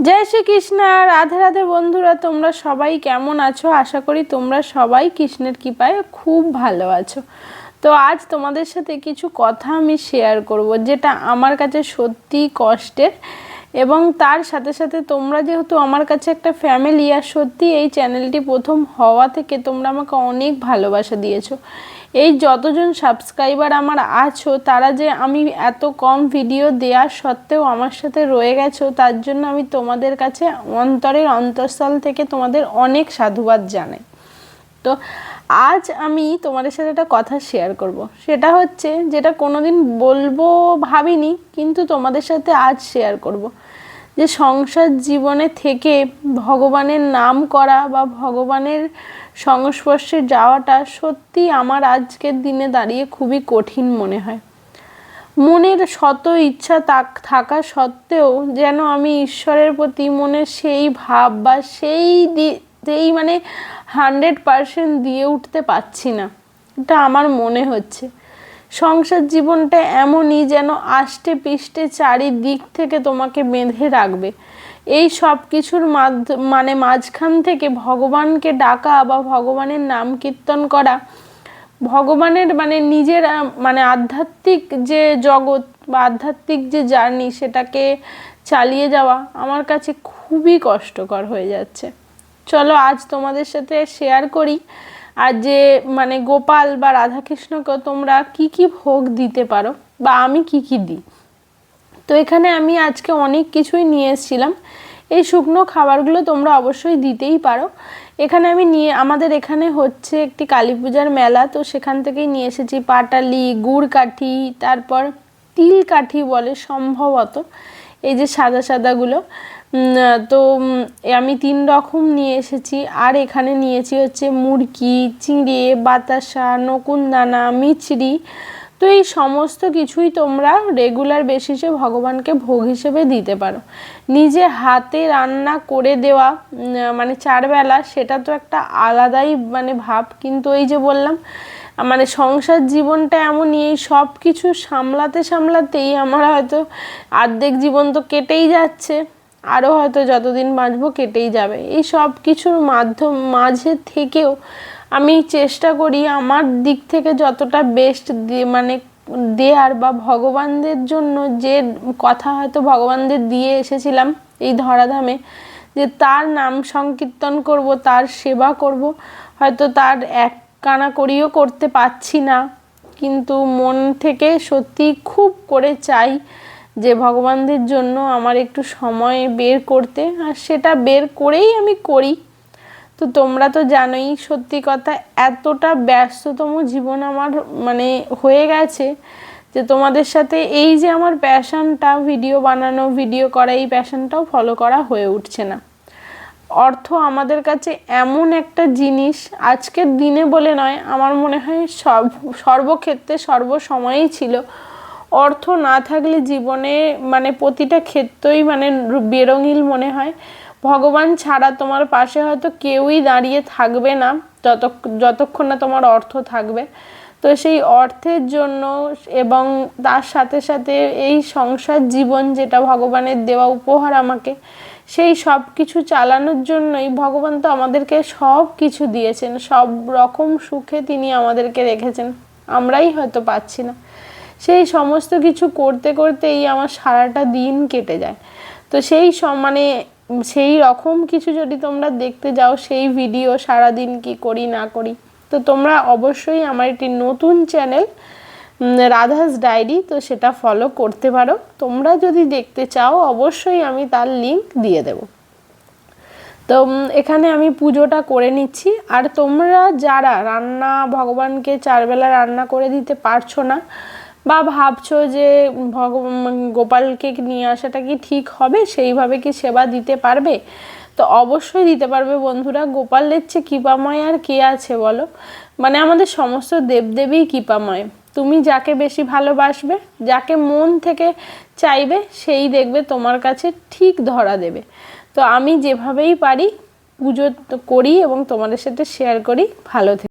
जय श्री कृष्ण। राधे राधे बंधुरा, तोमरा सबाई केमन आछो? आशा करी तोमरा सबाई कृष्णेर कृपाय खूब भालो आछो। तो आज तोमादेर साथे किछु कथा आमि शेयर करब जेटा आमार काछे सत्यि कष्टेर एबं तार साथे साथे तोमरा जेहेतु आमार काछे एकटा फैमिली आर सत्यि एई चैनेलटी प्रथम हवा थेके तोमरा आमाके अनेक भालोबासा दियेछो। এই যতজন সাবস্ক্রাইবার আমার আছো তারা যে আমি এত কম ভিডিও দেওয়ার সত্ত্বেও আমার সাথে রয়ে গেছো তার জন্য আমি তোমাদের কাছে অন্তরের অন্তঃস্থল থেকে তোমাদের অনেক সাধুবাদ জানাই। তো আজ আমি তোমাদের সাথে একটা কথা শেয়ার করব, সেটা হচ্ছে যেটা কোনোদিন বলবো ভাবিনি কিন্তু তোমাদের সাথে আজ শেয়ার করব, যে সংসার জীবনে থেকে ভগবানের নাম করা বা ভগবানের সংস্পর্শে যাওয়াটা সত্যি আমার আজকের দিনে দাঁড়িয়ে খুবই কঠিন মনে হয়। মনের শত ইচ্ছা থাকা সত্ত্বেও যেন আমি ঈশ্বরের প্রতি মনের সেই ভাব বা সেই মানে 100% দিয়ে উঠতে পারছি না, এটা আমার মনে হচ্ছে। সংসার জীবনটা এমনই যেন আষ্টে পৃষ্ঠে চারিদিক থেকে তোমাকে বেঁধে রাখবে। এই সব কিছুর মাঝখান থেকে ভগবানকে ডাকা বা ভগবানের নাম কীর্তন করা, ভগবানের নিজের আধ্যাত্মিক যে জগৎ বা আধ্যাত্মিক যে জার্নি সেটাকে চালিয়ে যাওয়া আমার কাছে খুবই কষ্টকর হয়ে যাচ্ছে। চলো আজ তোমাদের সাথে শেয়ার করি আর যে গোপাল বা রাধাকৃষ্ণকে তোমরা কি কি ভোগ দিতে পারো বা আমি কি কি দিই। তো এখানে আমি আজকে অনেক কিছুই নিয়ে এসেছিলাম। এই শুকনো খাবারগুলো তোমরা অবশ্যই দিতেই পারো। এখানে আমি আমাদের এখানে হচ্ছে একটি কালী পূজার মেলা, তো সেখান থেকেই নিয়ে এসেছি পাটালি, গুড় কাঠি, তারপর তিল কাঠি বলে সম্ভবত, এই যে সাদা সাদাগুলো। তো আমি 3 রকম নিয়ে এসেছি। আর এখানে নিয়েছি হচ্ছে মুরকি, চিঁড়ে, বাতাসা, নকুনদানা, মিছরি। তো এই সমস্ত কিছুই তোমরা রেগুলার বেসিসে ভগবানকে ভোগ হিসেবে দিতে পারো। নিজে হাতে রান্না করে দেওয়া 4 বেলা, সেটা তো একটা আলাদাই ভাব। কিন্তু এই যে বললাম সংসার জীবনটা এমনই, এই সব কিছু সামলাতেই আমার হয়তো অর্ধেক জীবন তো কেটেই যাচ্ছে, আরও হয়তো যতদিন বাঁচবো কেটেই যাবে। এই সব কিছুর মাঝে থেকেও আমি চেষ্টা করি আমার দিক থেকে যতটা বেস্ট দেয়ার বা ভগবানদের জন্য যে কথা হয়তো ভগবানদের দিয়ে এসেছিলাম এই ধরাধামে, যে তার নাম সংকীর্তন করব, তার সেবা করব। হয়তো তার এক কানা করিও করতে পারছি না, কিন্তু মন থেকে সত্যি খুব করে চাই যে ভগবানদের জন্য আমার একটু সময় বের করতে, আর সেটা বের করেই আমি করি। তো তোমরা তো জানোই, সত্যি কথা এতটা ব্যস্ততম জীবন আমার হয়ে গেছে যে তোমাদের সাথে এই যে আমার প্যাশনটা ভিডিও বানানো, ভিডিও করা, এই প্যাশনটাও ফলো করা হয়ে উঠছে না। অর্থ আমাদের কাছে এমন একটা জিনিস, আজকের দিনে বলে নয়, আমার মনে হয় সর্বক্ষেত্রে সর্বসময়েই ছিল। অর্থ না থাকলে জীবনে প্রতিটা ক্ষেত্রেই বেরঙিল মনে হয়। ভগবান ছাড়া তোমার পাশে হয়তো কেউই দাঁড়িয়ে থাকবে না যতক্ষণ না তোমার অর্থ থাকবে। তো সেই অর্থের জন্য এবং তার সাথে সাথে এই সংসার জীবন যেটা ভগবানের দেওয়া উপহার আমাকে, সেই সব কিছু চালানোর জন্যই ভগবান তো আমাদেরকে সব কিছু দিয়েছেন, সব রকম সুখে তিনি আমাদেরকে রেখেছেন, আমরাই হয়তো পাচ্ছি না। সেই সমস্ত কিছু করতে করতেই আমার সারাটা দিন কেটে যায়। তো সেই রকম কিছু যদি তোমরা দেখতে যাও, সেই ভিডিও সারাদিন কি করি না করি, তো তোমরা অবশ্যই আমার একটি নতুন চ্যানেল রাধাস ডায়েরি, তো সেটা ফলো করতে পারো। তোমরা যদি দেখতে চাও অবশ্যই আমি তার লিংক দিয়ে দেব। তো এখানে আমি পুজোটা করে নিচ্ছি। আর তোমরা যারা রান্না ভগবানকে 4 বেলা রান্না করে দিতে পারছো না বা ভাবছো যে গোপালকে নিয়ে আসাটা কি ঠিক হবে, সেইভাবে কি সেবা দিতে পারবে, তো অবশ্যই দিতে পারবে বন্ধুরা। গোপালের চেয়ে কৃপাময় আর কে আছে বলো? আমাদের সমস্ত দেবদেবী কৃপাময়। তুমি যাকে বেশি ভালোবাসবে, যাকে মন থেকে চাইবে, সেই দেখবে তোমার কাছে ঠিক ধরা দেবে। তো আমি যেভাবেই পারি পুজো করি এবং তোমাদের সাথে শেয়ার করি। ভালো থেকে।